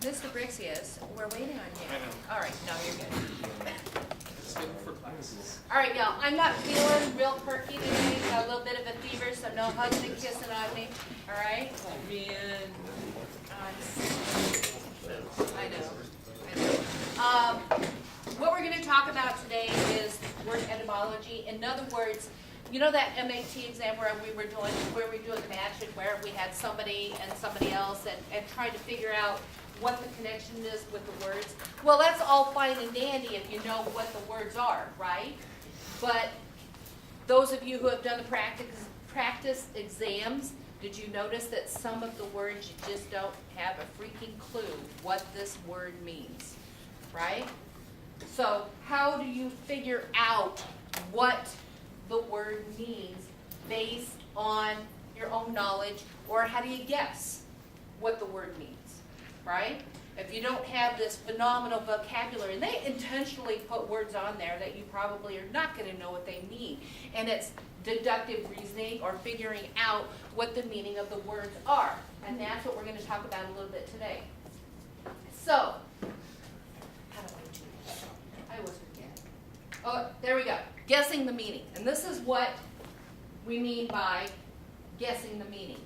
Mr. Brixius, we're waiting on you. I know. All right, no, you're good. Just good for classes. All right, y'all, I'm not feeling real perky today. Got a little bit of a fever, so no hugging and kissing on me. All right? Oh, man. I know. What we're going to talk about today is word etymology. In other words, you know that MAT exam where we were doing the match and where we had somebody and somebody else and tried to figure out what the connection is with the words? Well, that's all fine and dandy if you know what the words are, right? But those of you who have done the practice exams, did you notice that some of the words you just don't have a freaking clue what this word means, right? So how do you figure out what the word means based on your own knowledge, or how do you guess what the word means, right? If you don't have this phenomenal vocabulary, and they intentionally put words on there that you probably are not going to know what they mean, and it's deductive reasoning or figuring out what the meaning of the words are, and that's what we're going to talk about a little bit today. So, how do I do this? I always forget. Oh, there we go. Guessing the meaning. And this is what we mean by guessing the meaning.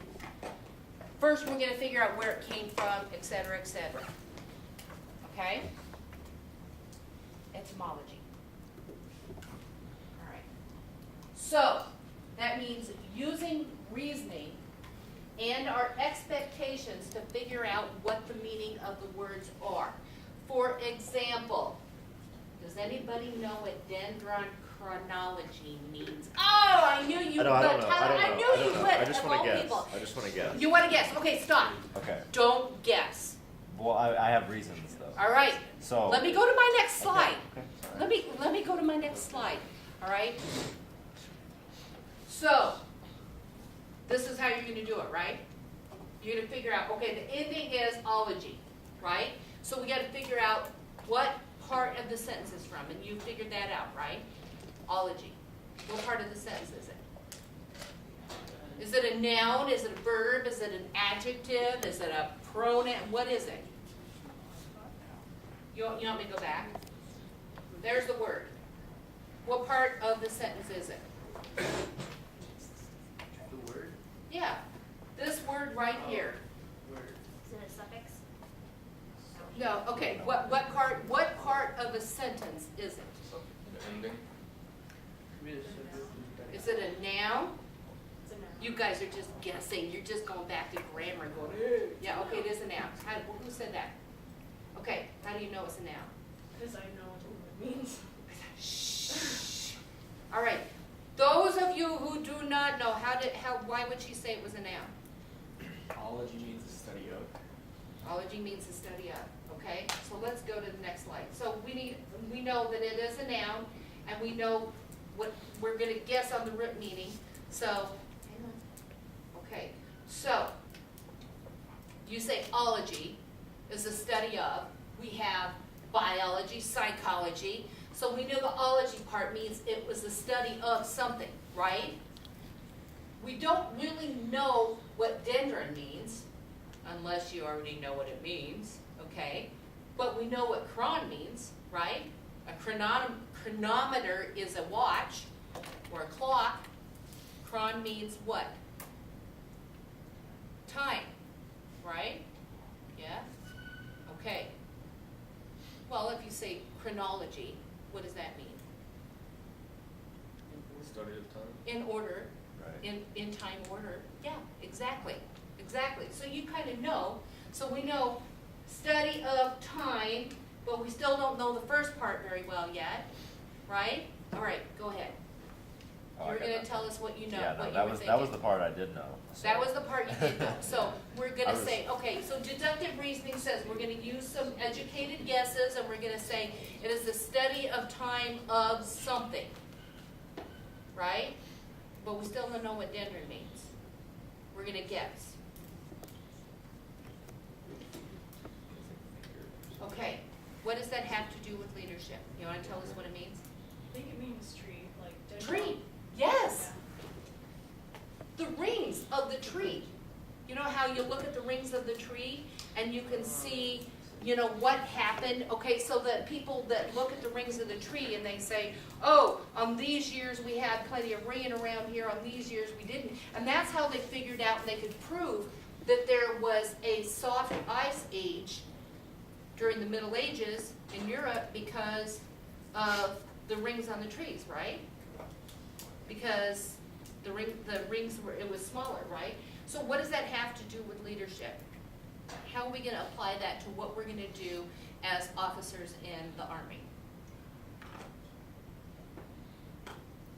First, we're going to figure out where it came from, et cetera, et cetera. Okay? Etymology. All right. So, that means using reasoning and our expectations to figure out what the meaning of the words are. For example, does anybody know what dendrochronology means? Oh, I knew you would. I knew you would. I just want to guess. People. I just want to guess. You want to guess? Okay, stop. Okay. Don't guess. Well, I have reasons though. All right. So Let me go to my next slide. Okay. Sorry. Let me go to my next slide. All right. So this is how you're going to do it, right? You're going to figure out. Okay, the ending is ology, right? So we got to figure out what part of the sentence is from, and you figured that out, right? Ology. What part of the sentence is it? Is it a noun? Is it a verb? Is it an adjective? Is it a pronoun? What is it? You want me to go back? There's the word. What part of the sentence is it? The word? Yeah. This word right here. Word. Is it a suffix? No, okay. What part of a sentence is it? The ending? Is it a noun? It's a noun. You guys are just guessing. You're just going back to grammar and going, yeah, okay, it is a noun. Who said that? Okay, how do you know it's a noun? Because I know what the word means. Shh. All right. Those of you who do not know, why would she say it was a noun? Ology means the study of. Ology means the study of. Okay, so let's go to the next slide. So we know that it is a noun, and we know what we're going to guess on the root meaning. So, hang on. Okay, so you say ology is the study of. We have biology, psychology. So we know the ology part means it was the study of something, right? We don't really know what dendron means, unless you already know what it means, okay? But we know what chron means, right? A chronometer is a watch or a clock. Chron means what? Time, right? Yeah? Okay. Well, if you say chronology, what does that mean? Study of time. In order, Right. in time order. Yeah, exactly. Exactly. So you kind of know. So we know study of time, but we still don't know the first part very well yet, right? All right, go ahead. Oh, You're I got going to that. tell us what you know. Yeah, no, what that you was were that was thinking. the part I did know. So. That was the part you did know. So we're going I to was- say, okay, so deductive reasoning says we're going to use some educated guesses, and we're going to say it is the study of time of something, right? But we still don't know what dendron means. We're going to guess. Okay, what does that have to do with leadership? You want to tell us what it means? I think it means tree, like dendron. Tree, yes. The rings of the tree. You know how you look at the rings of the tree and you can see you know, what happened, okay, so that people that look at the rings of the tree and they say, oh, on these years we had plenty of rain around here, on these years we didn't. And that's how they figured out and they could prove that there was a soft ice age during the Middle Ages in Europe because of the rings on the trees, right? Because the rings were, it was smaller, right? So what does that have to do with leadership? How are we gonna apply that to what we're gonna do as officers in the Army?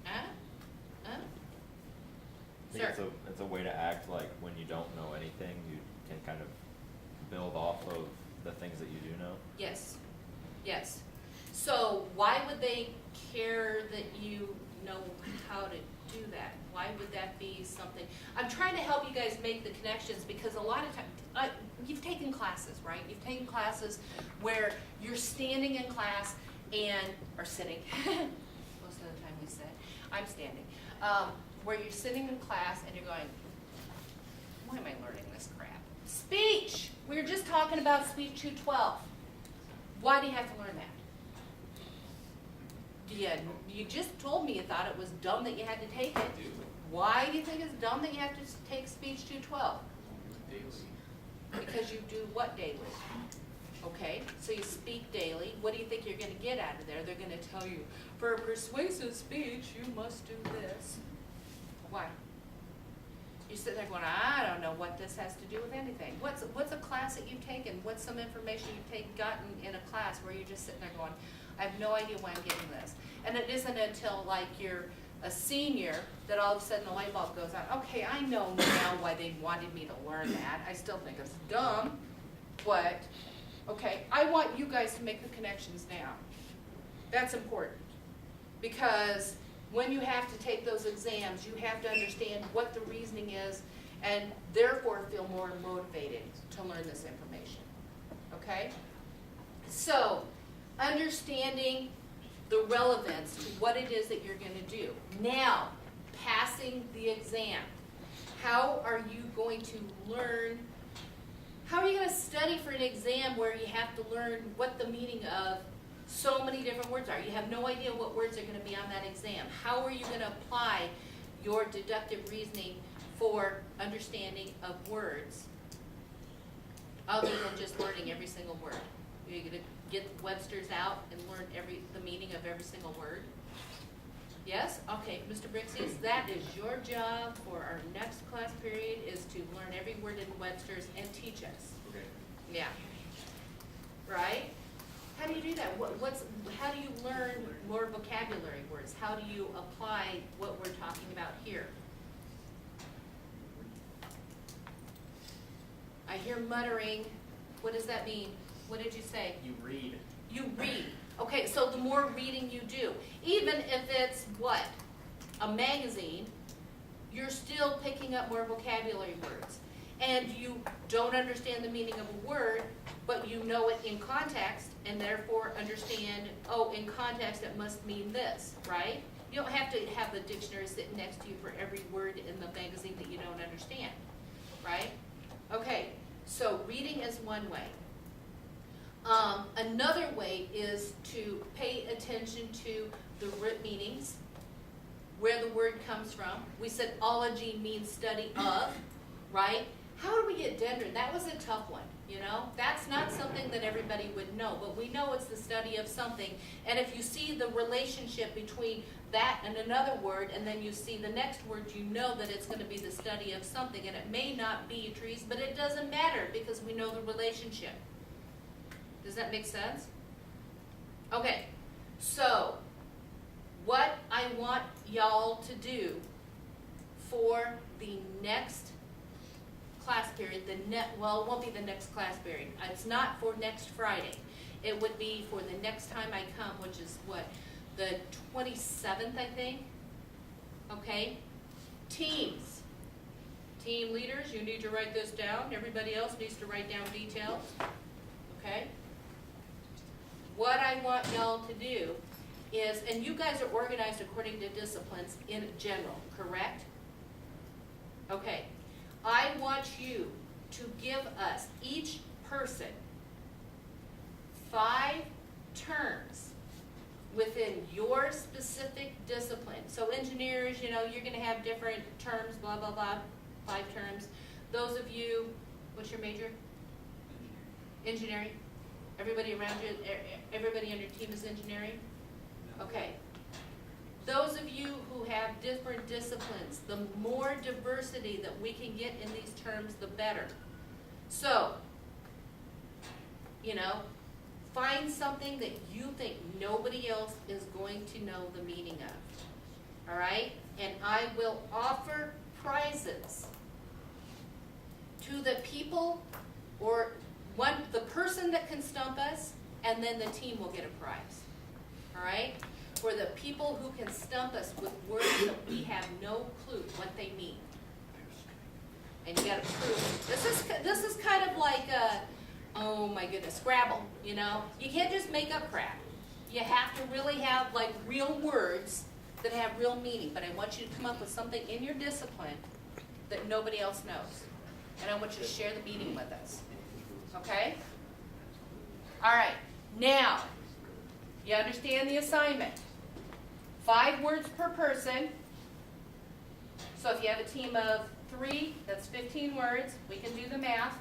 I think it's a way to act like when you don't know anything, you can kind of build off of the things that you do know. Yes, yes. So why would they care that you know how to do that? Why would that be something? I'm trying to help you guys make the connections because a lot of times, you've taken classes, right? You've taken classes where you're standing in class and, or sitting, most of the time we sit, I'm standing, where you're sitting in class and you're going, why am I learning this crap? Speech! We were just talking about speech 212. Why do you have to learn that? You just told me you thought it was dumb that you had to take it. Why do you think it's dumb that you have to take speech 212? Daily. Because you do what daily? Okay, so you speak daily. What do you think you're going to get out of there? They're going to tell you, for a persuasive speech, you must do this. Why? You sit there going, I don't know what this has to do with anything. What's a class that you've taken? What's some information you've gotten in a class where you're just sitting there going, I have no idea why I'm getting this. And it isn't until like you're a senior that all of a sudden the light bulb goes on. Okay, I know now why they wanted me to learn that. I still think it's dumb, but okay, I want you guys to make the connections now. That's important because when you have to take those exams, you have to understand what the reasoning is and therefore feel more motivated to learn this information, okay? So, understanding the relevance to what it is that you're going to do. Now, passing the exam. How are you going to learn? How are you going to study for an exam where you have to learn what the meaning of so many different words are? You have no idea what words are going to be on that exam. How are you going to apply your deductive reasoning for understanding of words other than just learning every single word? Are you going to get Webster's out and learn the meaning of every single word? Yes? Okay, Mr. Brixies, that is your job for our next class period is to learn every word in Webster's and teach us. Okay. Yeah. Right? How do you do that? How do you learn more vocabulary words? How do you apply what we're talking about here? I hear muttering. What does that mean? What did you say? You read. You read. Okay, so the more reading you do, even if it's what? A magazine, you're still picking up more vocabulary words. And you don't understand the meaning of a word, but you know it in context, and therefore understand, oh, in context it must mean this, right? You don't have to have the dictionary sitting next to you for every word in the magazine that you don't understand, right? Okay, so reading is one way. Another way is to pay attention to the root meanings, where the word comes from. We said ology means study of, right? How do we get dendron? That was a tough one, you know? That's not something that everybody would know, but we know it's the study of something. And if you see the relationship between that and another word, and then you see the next word, you know that it's going to be the study of something. And it may not be trees, but it doesn't matter because we know the relationship. Does that make sense? Okay, so what I want y'all to do for the next class period, well, it won't be the next class period. It's not for next Friday. It would be for the next time I come, which is what, the 27th, I think? Okay? Teams. Team leaders, you need to write this down. Everybody else needs to write down details. Okay? What I want y'all to do is, and you guys are organized according to disciplines in general, correct? Okay. I want you to give us, each person, 5 terms within your specific discipline. So engineers, you know, you're gonna have different terms, blah, blah, blah, 5 terms. Those of you, what's your major? Engineering? Everybody around you, everybody on your team is engineering? Okay. Those of you who have different disciplines, the more diversity that we can get in these terms, the better. So, you know, find something that you think nobody else is going to know the meaning of. All right? And I will offer prizes to the people or the person that can stump us, and then the team will get a prize. All right? For the people who can stump us with words that we have no clue what they mean. And you gotta prove it. This is kind of like oh my goodness, Scrabble, you know? You can't just make up crap. You have to really have like real words that have real meaning, but I want you to come up with something in your discipline that nobody else knows. And I want you to share the meaning with us. Okay? All right, now, you understand the assignment. 5 words per person. So if you have a team of 3, that's 15 words. We can do the math.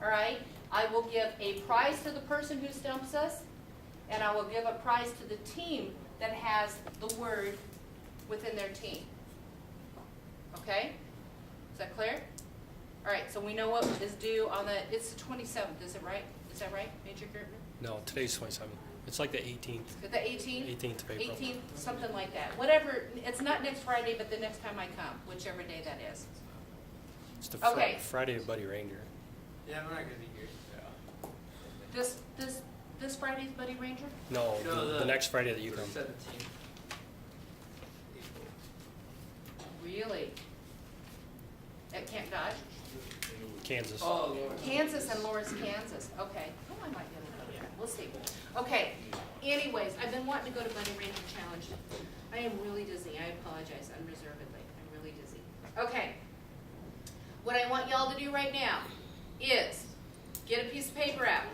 All right? I will give a prize to the person who stumps us, and I will give a prize to the team that has the word within their team. Okay? Is that clear? All right, so we know what is due on it's the 27th, is it right? Is that right, Major Gertman? No, today's 27th. It's like the 18th. The 18th? 18th of April. 18th, something like that. Whatever, it's not next Friday, but the next time I come, whichever day that is. It's the Okay. Friday of Buddy Ranger. Yeah, we're not gonna be here. This Friday's Buddy Ranger? No, No, the next Friday that you come. 17th. Really? At Camp Dodge? Kansas. Oh, Lord. Kansas and Lawrence, Kansas. Okay. Oh, I might be able to go to that. We'll see. Okay. Anyways, I've been wanting to go to Buddy Ranger Challenge. I am really dizzy. I apologize unreservedly. I'm really dizzy. Okay. What I want y'all to do right now is get a piece of paper out.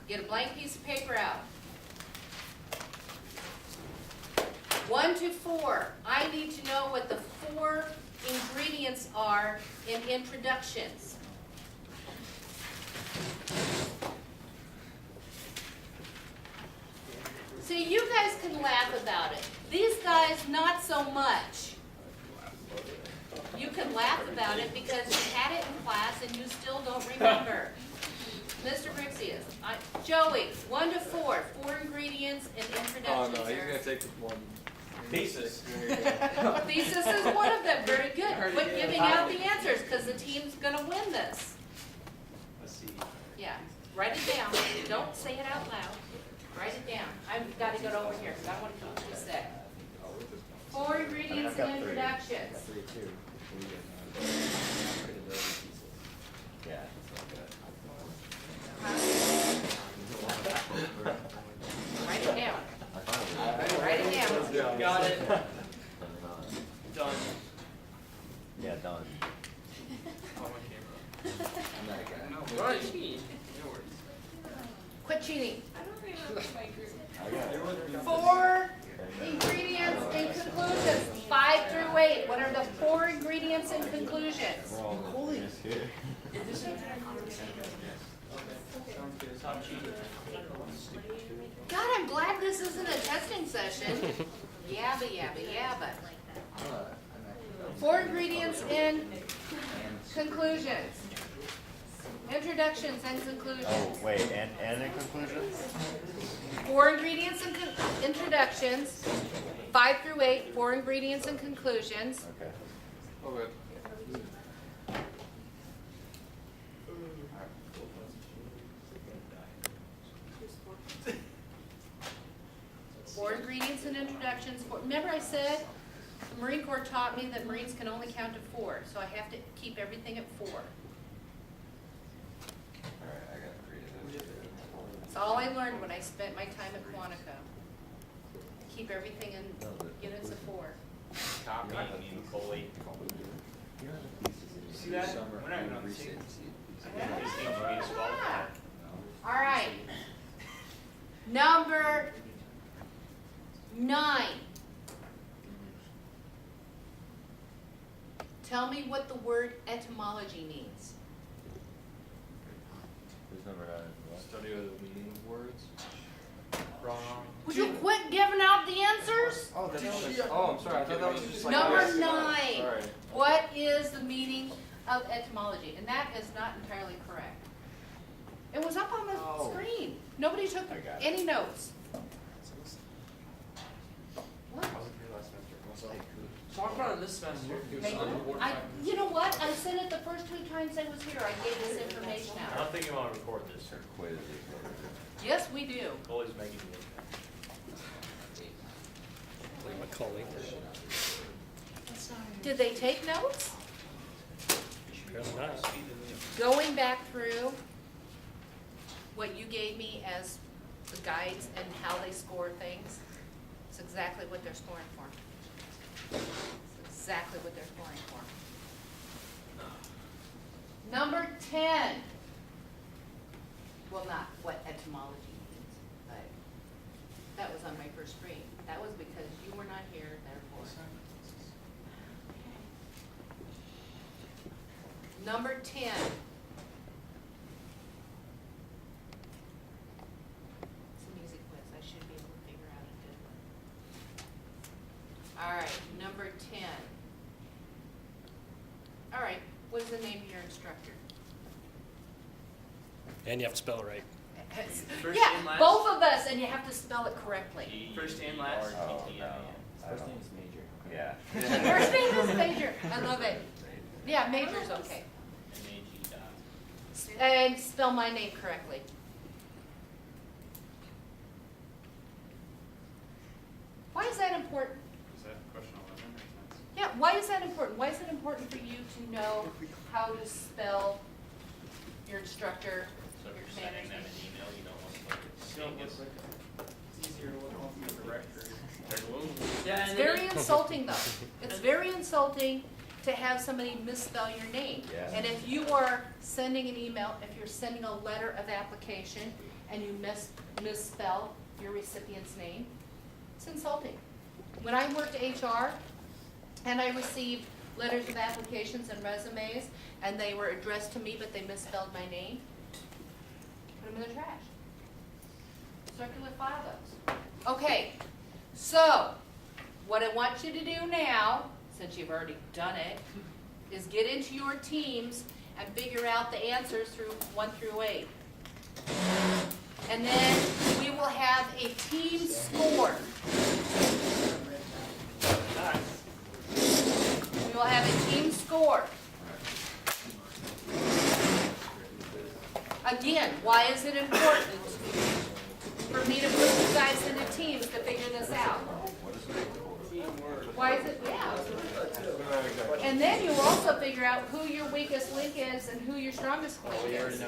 Get a blank piece of paper out. 1 to 4. I need to know what the 4 ingredients are in introductions. See, you guys can laugh about it. These guys, not so much. You can laugh about it because you had it in class and you still don't remember. Mr. Brixius, Joey, 1 to 4. 4 ingredients in introductions. Oh, no, he's gonna take one. Thesis. Thesis is one of them. Very good. Already Quit did. giving out the answers because the team's going to win this. Let's see. Yeah. Write it down. Don't say it out loud. Write it down. I've got to go over here because I want to keep you sick. 4 ingredients in introductions. 3 too. Yeah, that's Huh? Write it down. not Write it down. Got it. good. Done. Yeah, done. On my camera. I'm not a guy. No, what do you mean? No worries. Quit cheating. I don't remember my group. I got it. 4 ingredients in conclusions. 5 through 8. What are the 4 ingredients in conclusions? Holy shit. God, I'm glad this isn't a testing session. Yabba, yabba, yabba. 4 ingredients in conclusions. Introductions and conclusions. Oh, wait, and in conclusion? 4 ingredients in introductions. 5 through 8, 4 ingredients and conclusions. Okay. Okay. 4 ingredients and introductions. Remember I said the Marine Corps taught me that Marines can only count to 4, so I have to keep everything at 4. Alright, I got 3 to this. That's all I learned when I spent my time at Quantico. Keep everything in units of 4. Copy me, Coley. See that? We're not even on the same. Ah, All right. Number 9. Tell me what the word etymology means. Who's number 9? Study of the meaning of words. Wrong. Would you quit giving out the answers? Oh, that's I'm sorry. I thought that was just like. Number yes, 9. Sorry. What is the meaning of etymology? And that is not entirely correct. It was up on the Oh. screen. Nobody took I got it. any notes. What? I wasn't here last semester. I was like, talk about it this semester. You know what? I said it the first 2 times I was here. I gave this information I out. don't think you want to record this. Her quiz. Yes, we do. Always making me. Macaulay. Did they take notes? Apparently not. Going back through what you gave me as the guides and how they score things, it's exactly what they're scoring for. It's exactly what they're scoring for. Number 10. Well, not what etymology means, but that was on my first screen. That was because you were not here, therefore. Number 10. It's an easy quiz. I should be able to figure out a good one. All right, number 10. All right, what is the name of your instructor? And you have to spell it right. First Yeah, and last? both of us, and you have to spell it correctly. First and last? Oh, no. First name is Major. Yeah. First name is Major. I love it. Yeah, Major's okay. And spell my name correctly. Why is that important? Is that question 11 or 10? Yeah, why is that important? Why is it important for you to know how to spell your instructor, So if your you're sending commander's them name? an email, you don't want to look at the Still thing. looks like it's easier to look off the directory. Yeah, It's and very insulting though. It's very insulting to have somebody misspell your name. Yeah. And if you are sending an email, if you're sending a letter of application and you misspell your recipient's name, it's insulting. When I worked HR and I received letters of applications and resumes and they were addressed to me but they misspelled my name, put them in the trash. Circular file those. Okay, so what I want you to do now, since you've already done it, is get into your teams and figure out the answers through 1 through 8. And then we will have a team score. We will have a team score. Again, why is it important for me to put you guys into teams to figure this out? Why is it? Yeah. And then you'll also figure out who your weakest link is and who your strongest link is. I'm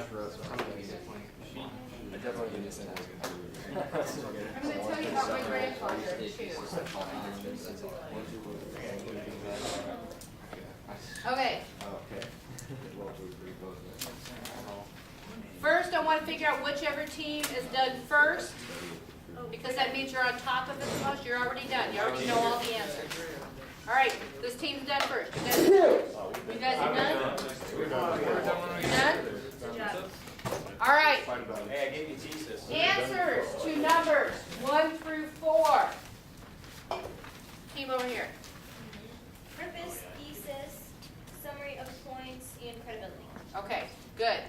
going to tell you about my grandfather too. Okay. First, I want to figure out whichever team is done first, because that means you're on top of it the most. You're already done. You already know all the answers. All right, this team's done first. You guys are done? Done? Good job. All right. Hey, I gave you thesis. Answers to numbers 1 through 4. Team over here. Purpose, thesis, summary of points, and credibility. Okay, good.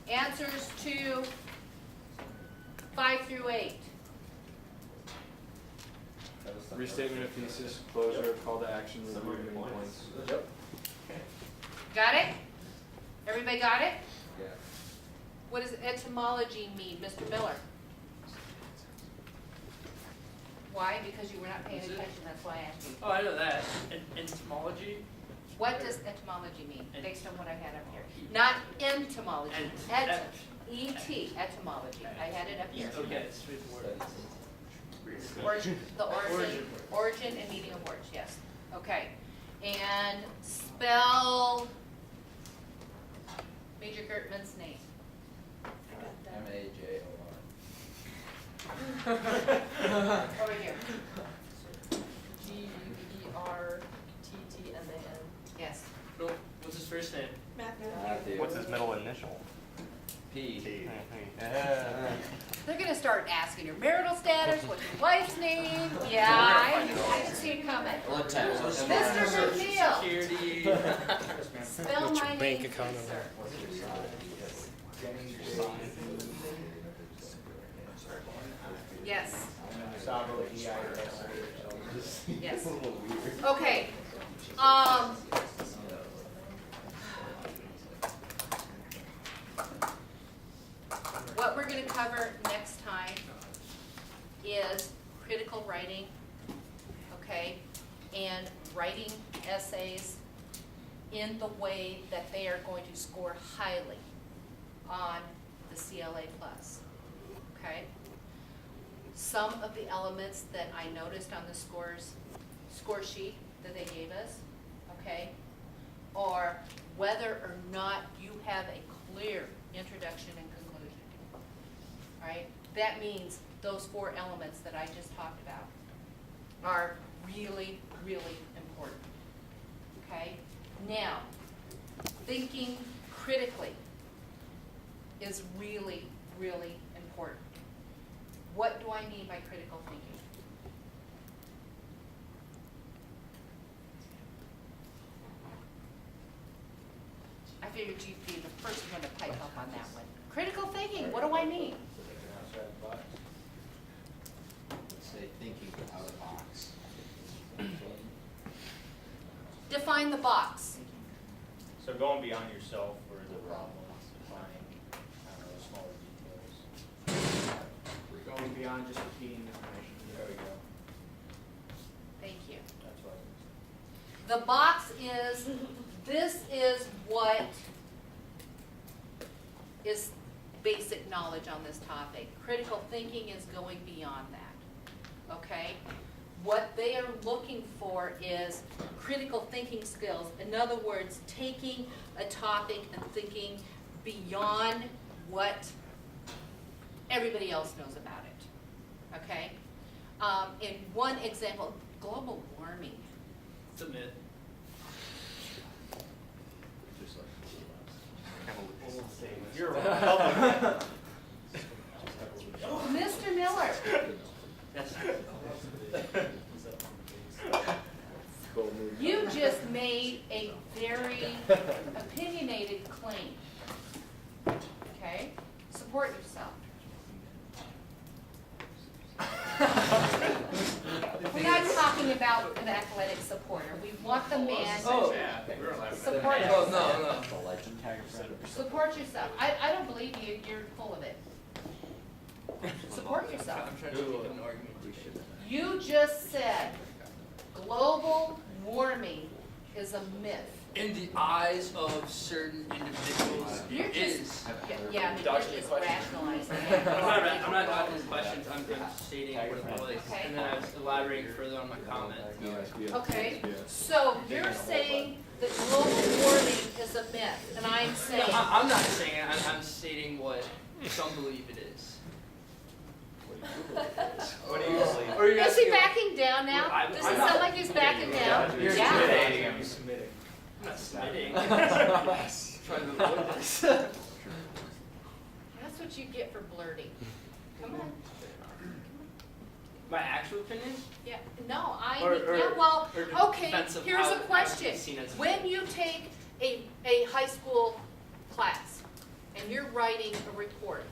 Answers to 5 through 8. Restatement of thesis, closure, call to action, review main points. Yep. Got it? Everybody got it? Yeah. What does etymology mean, Mr. Miller? Why? Because you were not paying attention, that's why I asked you. Oh, I know that. Entomology? What does etymology mean, based on what I had up here? Not entomology, E-T, etymology. I had it up here. Okay. Origin, the origin and meaning of words, yes. Okay. And spell Major Gertman's name. Over here. GERTTMAN. Yes. What's his first name? What's his middle initial? P. They're gonna start asking your marital status, what's your wife's name? Yeah, I can see it coming. Mr. McNeil, Security. spell What's your my bank name, account please, number? sir. Yes, Sabo, E-I-S. yes. Okay, what we're gonna cover next time is critical writing, okay? And writing essays in the way that they are going to score highly on the CLA plus, okay? Some of the elements that I noticed on the score sheet that they gave us, okay, are whether or not you have a clear introduction and conclusion, right? That means those 4 elements that I just talked about are really, really important, okay? Now, thinking critically is really, really important. What do I mean by critical thinking? I figured you'd be the first one to pipe up on that one. Critical thinking, what do I mean? Thinking outside the box. Let's say thinking out of the box. Define the box. So going beyond yourself for the problems, defining, smaller details. Going beyond just repeating information. There we go. Thank you. That's what The box is, this is what is basic knowledge on this topic. Critical thinking is going beyond that, okay? What they are looking for is critical thinking skills. In other words, taking a topic and thinking beyond what everybody else knows about it, okay? In one example, global warming. It's a myth. You're right. Mr. Miller, Yes. you just made a very opinionated claim, okay? Support yourself. We're not talking about an athletic supporter. We want the man to support Oh, yourself. no. Support yourself. I don't believe you. You're full of it. Support yourself. I'm trying to keep an argument. You just said global warming is a myth. In the eyes of certain individuals, You're it just, is. yeah, you're Dodging the just question. rationalizing I'm not dodging questions, I'm stating what it was, Okay. and then I was elaborating further on my comment. Okay, so you're saying that global warming is a myth, and I'm No, saying, I'm not saying it, I'm stating what some believe it is. What do you believe? Or you're is he asking- backing down now? I'm- Does I'm it not- sound like he's backing down? You're Yeah. intimidating him. He's submitting. I'm not submitting. Trying to avoid this. That's what you get for blurting. Come on. My actual opinion? Yeah, no, Or- yeah, well, or okay, defense of here's how a it question. is seen as a When you take a high school class and you're writing a report,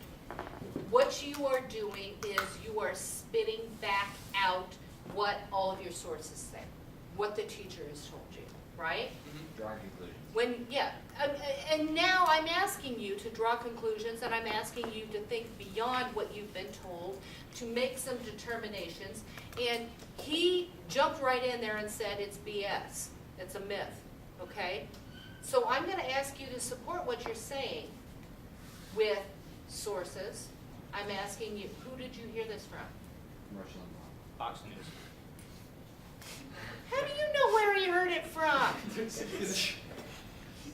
what you are doing is you are spitting back out what all of your sources say, what the teacher has told you, right? Drawing conclusions. And now I'm asking you to draw conclusions, and I'm asking you to think beyond what you've been told, to make some determinations. And he jumped right in there and said it's BS, it's a myth, okay? So I'm gonna ask you to support what you're saying with sources. I'm asking you, who did you hear this from? Commercial and law. Fox News. How do you know where he heard it from?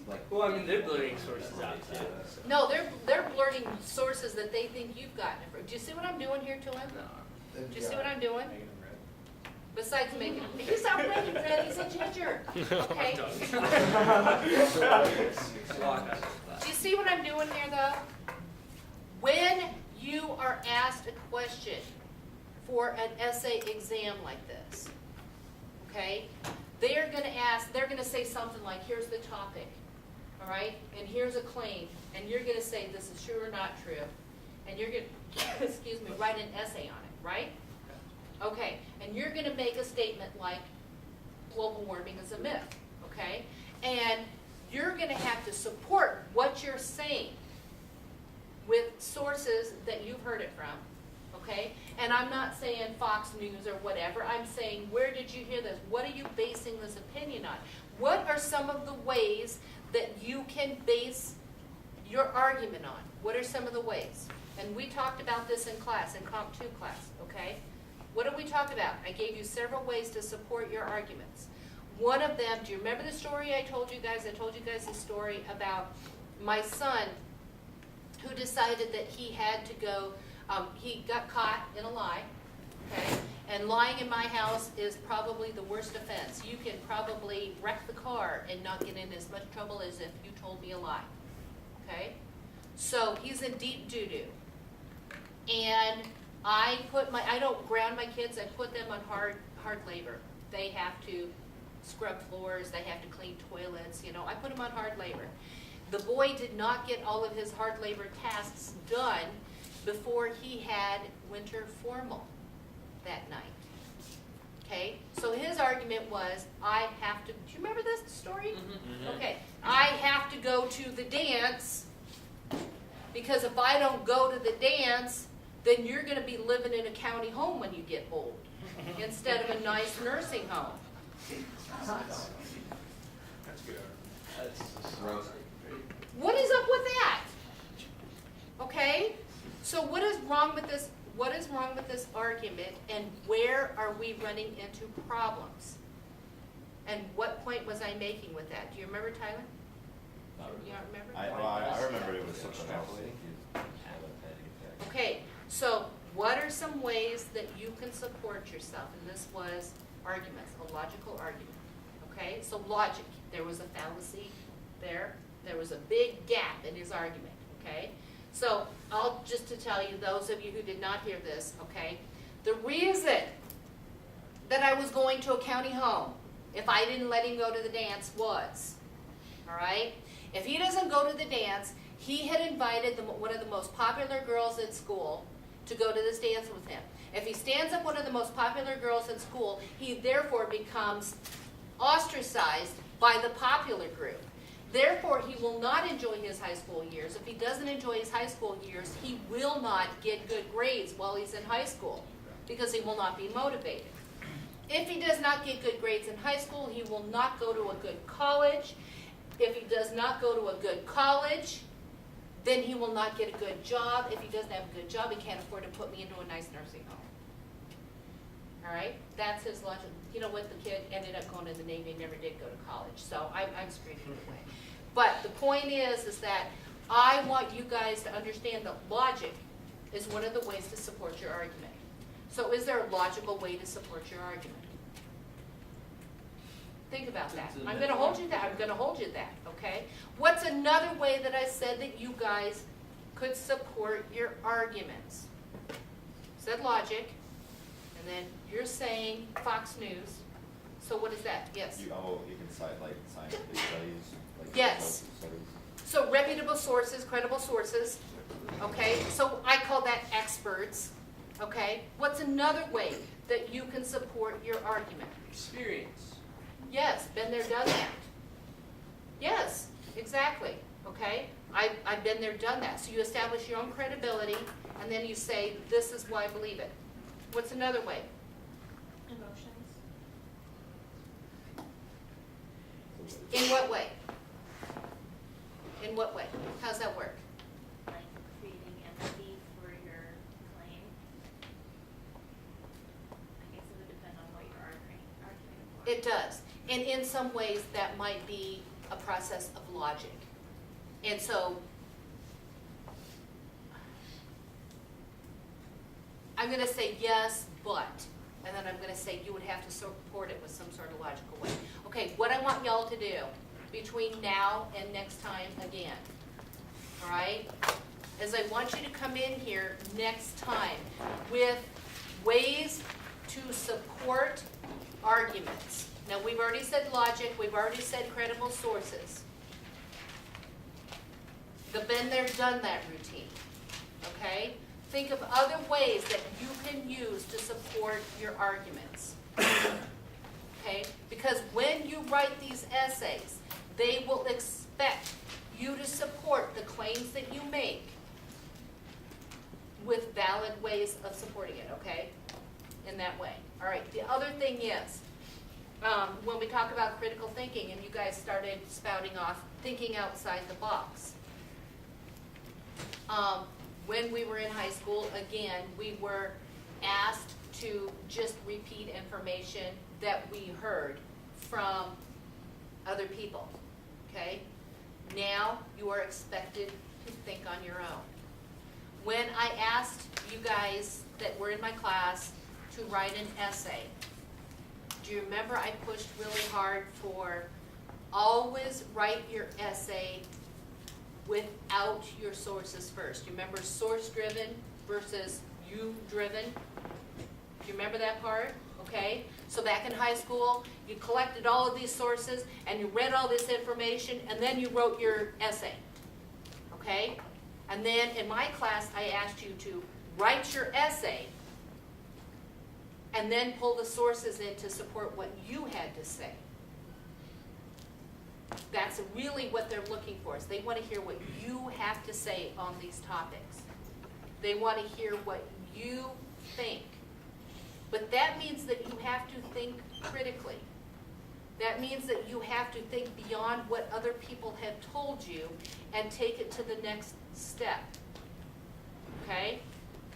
Like, Well, I mean, they're blurring sources out too. So. No, they're blurting sources that they think you've gotten it from. Do you see what I'm doing here to him? Do you see what I'm doing? Besides making him, he's not making red, he's a ginger. Okay? Do you see what I'm doing here though? When you are asked a question for an essay exam like this, okay? They're gonna say something like, here's the topic, all right? And here's a claim, and you're gonna say this is true or not true. And you're gonna, excuse me, write an essay on it, right? Okay, and you're gonna make a statement like global warming is a myth, okay? And you're gonna have to support what you're saying with sources that you've heard it from, okay? And I'm not saying Fox News or whatever, I'm saying where did you hear this? What are you basing this opinion on? What are some of the ways that you can base your argument on? What are some of the ways? And we talked about this in class, in Comp 2 class, okay? What did we talk about? I gave you several ways to support your arguments. One of them, do you remember the story I told you guys? I told you guys the story about my son who decided that he had to go, he got caught in a lie, okay? And lying in my house is probably the worst offense. You can probably wreck the car and not get in as much trouble as if you told me a lie, okay? So he's in deep doo-doo. And I don't ground my kids, I put them on hard labor. They have to scrub floors, they have to clean toilets, you know, I put them on hard labor. The boy did not get all of his hard labor tasks done before he had winter formal that night. Okay, so his argument was, I have to, do you remember this story? Mm-hmm. Okay, I have to go to the dance because if I don't go to the dance, then you're going to be living in a county home when you get old instead of a nice nursing home. That's good. Roast. What is up with that? Okay? So what is wrong with this? What is wrong with this argument, and where are we running into problems? And what point was I making with that? Do you remember, Tyler? You don't remember? I remember it was something else. Okay, so what are some ways that you can support yourself? And this was arguments, a logical argument. Okay, so logic, there was a fallacy there. There was a big gap in his argument, okay? So I'll just to tell you, those of you who did not hear this, okay? The reason that I was going to a county home if I didn't let him go to the dance was, all right? If he doesn't go to the dance, he had invited one of the most popular girls in school to go to this dance with him. If he stands up one of the most popular girls in school, he therefore becomes ostracized by the popular group. Therefore, he will not enjoy his high school years. If he doesn't enjoy his high school years, he will not get good grades while he's in high school because he will not be motivated. If he does not get good grades in high school, he will not go to a good college. If he does not go to a good college, then he will not get a good job. If he doesn't have a good job, he can't afford to put me into a nice nursing home. All right? That's his logic. You know what? The kid ended up going to the Navy and never did go to college. So I'm screwed anyway. But the point is that I want you guys to understand that logic is one of the ways to support your argument. So is there a logical way to support your argument? Think about that. I'm going to hold you that. I'm going to hold you that, okay? What's another way that I said that you guys could support your arguments? Said logic, and then you're saying Fox News. So what is that? Yes? You can cite like scientific studies. Like Yes. studies. So reputable sources, credible sources, okay? So I call that experts, okay? What's another way that you can support your argument? Experience. Yes, been there, done that. Yes, exactly, okay? I've been there, done that. So you establish your own credibility, and then you say, this is why I believe it. What's another way? Emotions. In what way? In what way? How's that work? Like creating empathy for your claim. I guess it would depend on what you're arguing for. It does. And in some ways, that might be a process of logic. And so I'm gonna say yes, but, and then I'm gonna say you would have to support it with some sort of logical way. Okay, what I want y'all to do between now and next time again, all right, is I want you to come in here next time with ways to support arguments. Now, we've already said logic, we've already said credible sources. The been there, done that routine, okay? Think of other ways that you can use to support your arguments, okay? Because when you write these essays, they will expect you to support the claims that you make with valid ways of supporting it, okay? In that way. All right, the other thing is, when we talk about critical thinking, and you guys started spouting off thinking outside the box. When we were in high school, again, we were asked to just repeat information that we heard from other people, okay? Now you are expected to think on your own. When I asked you guys that were in my class to write an essay, do you remember I pushed really hard for always write your essay without your sources first? You remember source-driven versus you-driven? Do you remember that part? Okay? So back in high school, you collected all of these sources and you read all this information and then you wrote your essay. Okay? And then in my class, I asked you to write your essay and then pull the sources in to support what you had to say. That's really what they're looking for, is they want to hear what you have to say on these topics. They want to hear what you think. But that means that you have to think critically. That means that you have to think beyond what other people have told you and take it to the next step. Okay?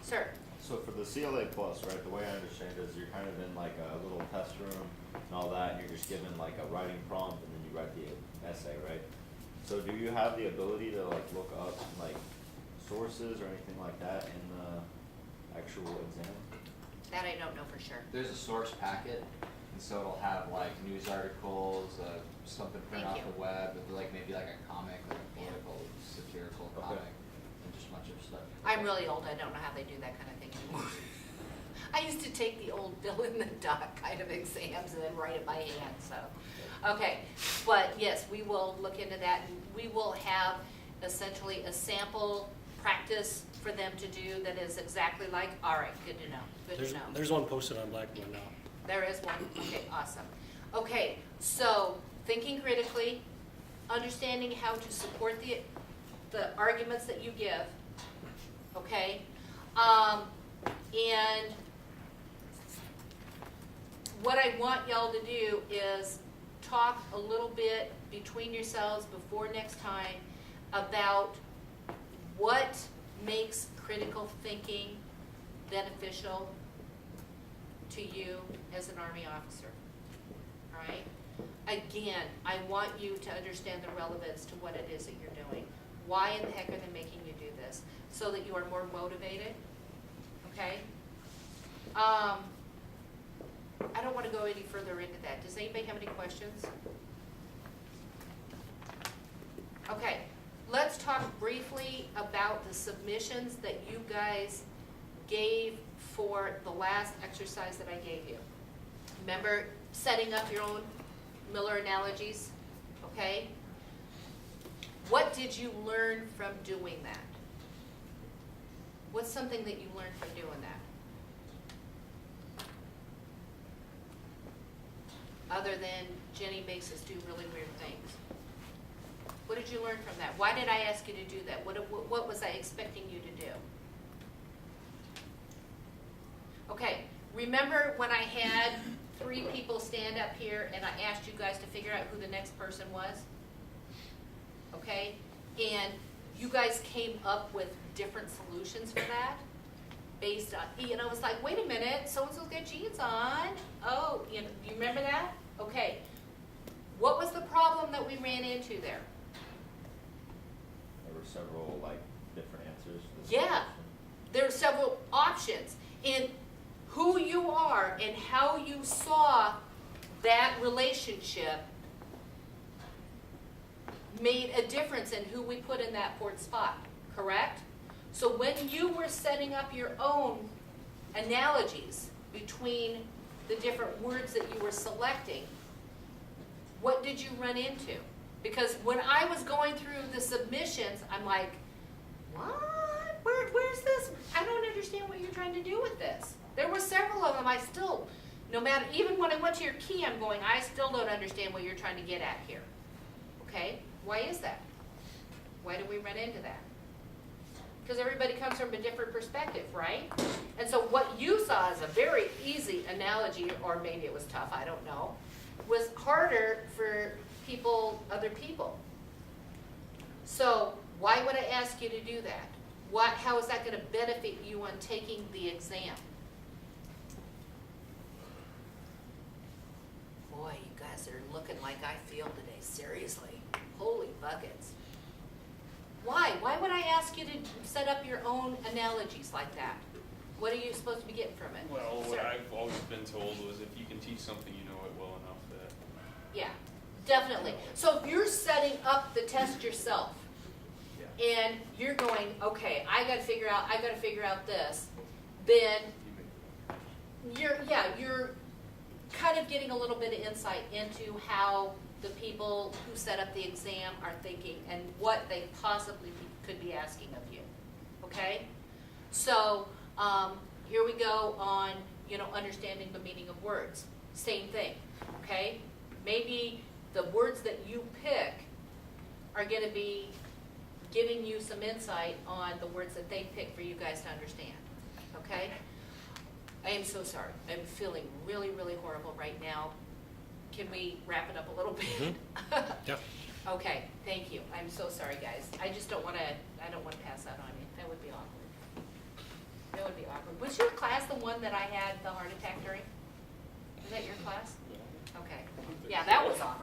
Sir? So for the CLA Plus, right, the way I understand it is you're kind of in like a little test room and all that, and you're just given like a writing prompt and then you write the essay, right? So do you have the ability to like look up like sources or anything like that in the actual exam? That I don't know for sure. There's a source packet, and so it'll have like news articles, something printed off Thank you. the web, with like maybe like a comic, like a Yeah. political, satirical Okay. comic, and just a bunch of stuff. I'm really old, I don't know how they do that kind of thing anymore. I used to take the old fill in the dock kind of exams and then write it by hand, so. Okay, but yes, we will look into that, and we will have essentially a sample practice for them to do that is exactly like, all right, good to know, good to know. There's one posted on Blackboard now. There is one, okay, awesome. Okay, so thinking critically, understanding how to support the arguments that you give, okay? And what I want y'all to do is talk a little bit between yourselves before next time about what makes critical thinking beneficial to you as an Army officer, all right? Again, I want you to understand the relevance to what it is that you're doing. Why in the heck are they making you do this? So that you are more motivated, okay? I don't want to go any further into that. Does anybody have any questions? Okay, let's talk briefly about the submissions that you guys gave for the last exercise that I gave you. Remember setting up your own Miller analogies, okay? What did you learn from doing that? What's something that you learned from doing that? Other than Jenny makes us do really weird things. What did you learn from that? Why did I ask you to do that? What was I expecting you to do? Okay, remember when I had 3 people stand up here and I asked you guys to figure out who the next person was? Okay, and you guys came up with different solutions for that based on, you know, it's like, wait a minute, so-and-so's got jeans on. Oh, you remember that? Okay. What was the problem that we ran into there? There were several like different answers to this Yeah. question. There are several options. And who you are and how you saw that relationship made a difference in who we put in that fourth spot, correct? So when you were setting up your own analogies between the different words that you were selecting, what did you run into? Because when I was going through the submissions, I'm like, what? Where's this? I don't understand what you're trying to do with this. There were several of them I still, no matter, even when I went to your key, I'm going, I still don't understand what you're trying to get at here. Okay? Why is that? Why do we run into that? Because everybody comes from a different perspective, right? And so what you saw as a very easy analogy, or maybe it was tough, I don't know, was harder for people, other people. So why would I ask you to do that? How is that going to benefit you on taking the exam? Boy, you guys are looking like I feel today, seriously. Holy buckets. Why? Why would I ask you to set up your own analogies like that? What are you supposed to be getting from it? Well, what Sir? I've always been told was if you can teach something, you know it well enough that. Yeah, definitely. So if you're setting up the test yourself, and you're going, okay, I gotta figure out this, then you're kind of getting a little bit of insight into how the people who set up the exam are thinking and what they possibly could be asking of you, okay? So, here we go on, understanding the meaning of words. Same thing, okay? Maybe the words that you pick are gonna be giving you some insight on the words that they pick for you guys to understand, okay? I am so sorry. I'm feeling really, really horrible right now. Can we wrap it up a little bit? Yeah. Okay, thank you. I'm so sorry, guys. I just don't want to pass that on you. That would be awkward. That would be awkward. Was your class the one that I had the heart attack during? Was that your class? Okay. Yeah, that was awkward.